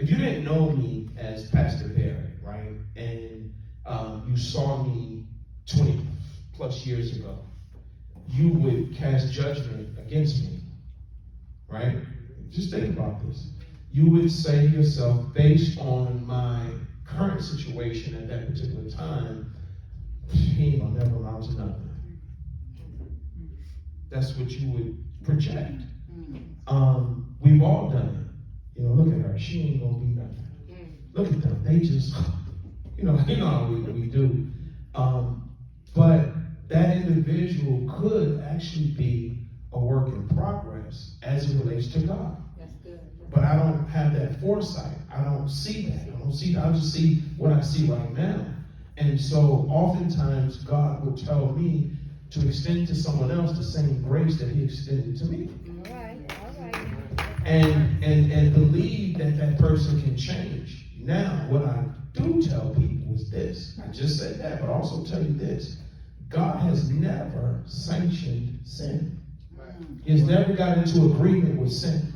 if you didn't know me as Pastor Barrett, right, and you saw me 20 plus years ago, you would cast judgment against me, right? Just think about this. You would say to yourself, based on my current situation at that particular time, he ain't gonna never amount to nothing. That's what you would project. We've all done it. Look at her. She ain't gonna be nothing. Look at them. They just, you know how we do. But that individual could actually be a work in progress as it relates to God. That's good. But I don't have that foresight. I don't see that. I just see what I see right now. And so oftentimes God will tell me to extend to someone else the same grace that he extended to me. All right. And believe that person can change. Now, what I do tell people is this. I just said that, but also tell you this. God has never sanctioned sin. He has never got into agreement with sin.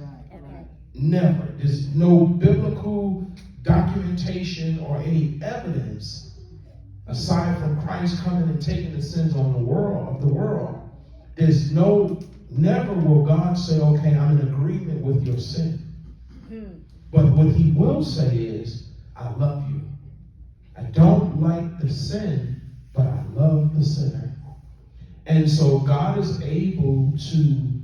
Never. There's no biblical documentation or any evidence aside from Christ coming and taking the sins of the world. There's never will God say, okay, I'm in agreement with your sin. But what he will say is, I love you. I don't like the sin, but I love the sinner. And so God is able to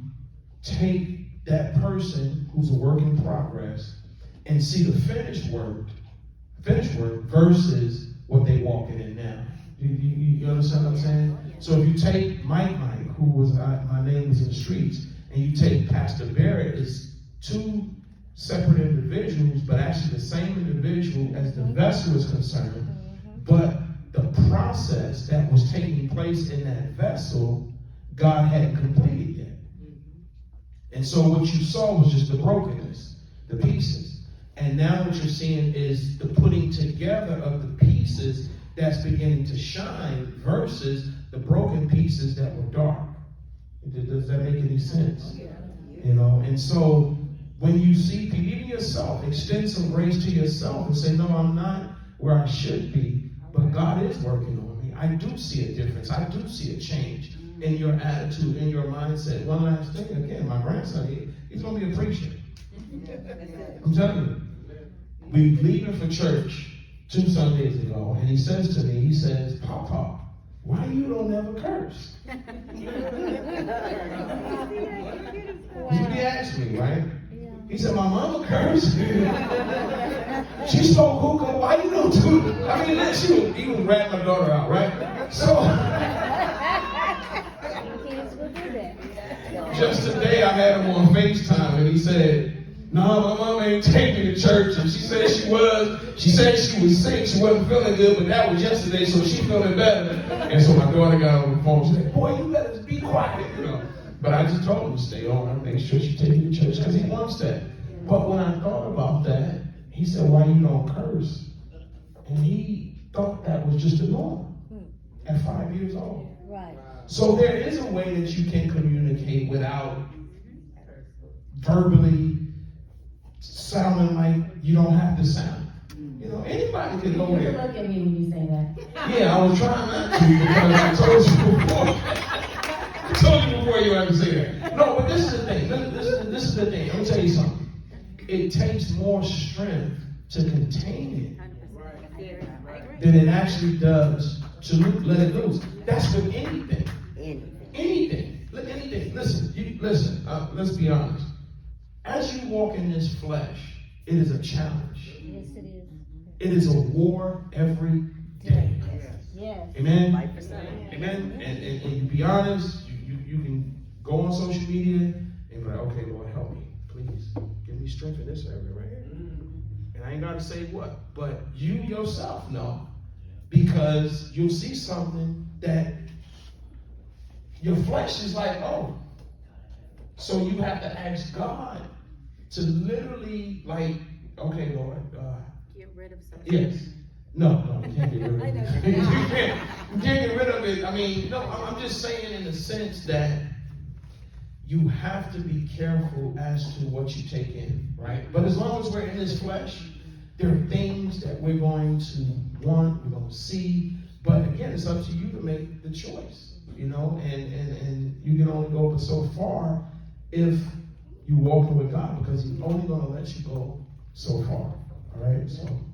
take that person who's a work in progress and see the finished work versus what they walking in now. You understand what I'm saying? So if you take Mike, who was my name was in the streets, and you take Pastor Barrett, it's two separate individuals, but actually the same individual as the vessel is concerned. But the process that was taking place in that vessel, God hadn't completed yet. And so what you saw was just the brokenness, the pieces. And now what you're seeing is the putting together of the pieces that's beginning to shine versus the broken pieces that were dark. Does that make any sense? And so when you see people, even yourself, extend some grace to yourself and say, no, I'm not where I should be, but God is working on me. I do see a difference. I do see a change in your attitude, in your mindset. One last thing, again, my grandson, he's going to be a preacher. I'm telling you. We leaving for church 2 Sundays ago, and he says to me, Papa, why you don't ever curse? That's what he asked me, right? He said, my mama cursed. She spoke hookah. Why you don't do it? I mean, he was ratting my daughter out, right? So, just today I had him on FaceTime, and he said, no, my mama ain't taking me to church, and she said she was. She said she was sick, she wasn't feeling good, but that was yesterday, so she's feeling better. And so my daughter got on the phone, she said, boy, you better be quiet, But I just told him to stay on and make sure she take you to church, because he wants that. But when I thought about that, he said, why you don't curse? And he thought that was just a norm at 5 years old. Right. So there is a way that you can communicate without verbally sounding like you don't have to sound. Anybody can go there. You look at me when you say that. Yeah, I was trying not to because I told you before. I told you before you ever say that. No, but this is the thing. This is the thing. Let me tell you something. It takes more strength to contain it than it actually does to let it loose. That's with anything. Anything. Listen. Let's be honest. As you walk in this flesh, it is a challenge. Yes, it is. It is a war every day. Yes. Amen. Amen. And you be honest. You can go on social media and be like, okay, Lord, help me, please, give me strength in this area right here. And I ain't got to say what, but you yourself know, because you'll see something that your flesh is like, oh. So you have to ask God to literally, like, okay, Lord. Get rid of something. Yes. No, you can't get rid of it. You can't get rid of it. I mean, no, I'm just saying in the sense that you have to be careful as to what you take in, right? But as long as we're in this flesh, There are things that we're going to want, we're going to see, but again, it's up to you to make the choice, you know, and you can only go but so far if you walk with God, because He's only going to let you go so far. All right, so.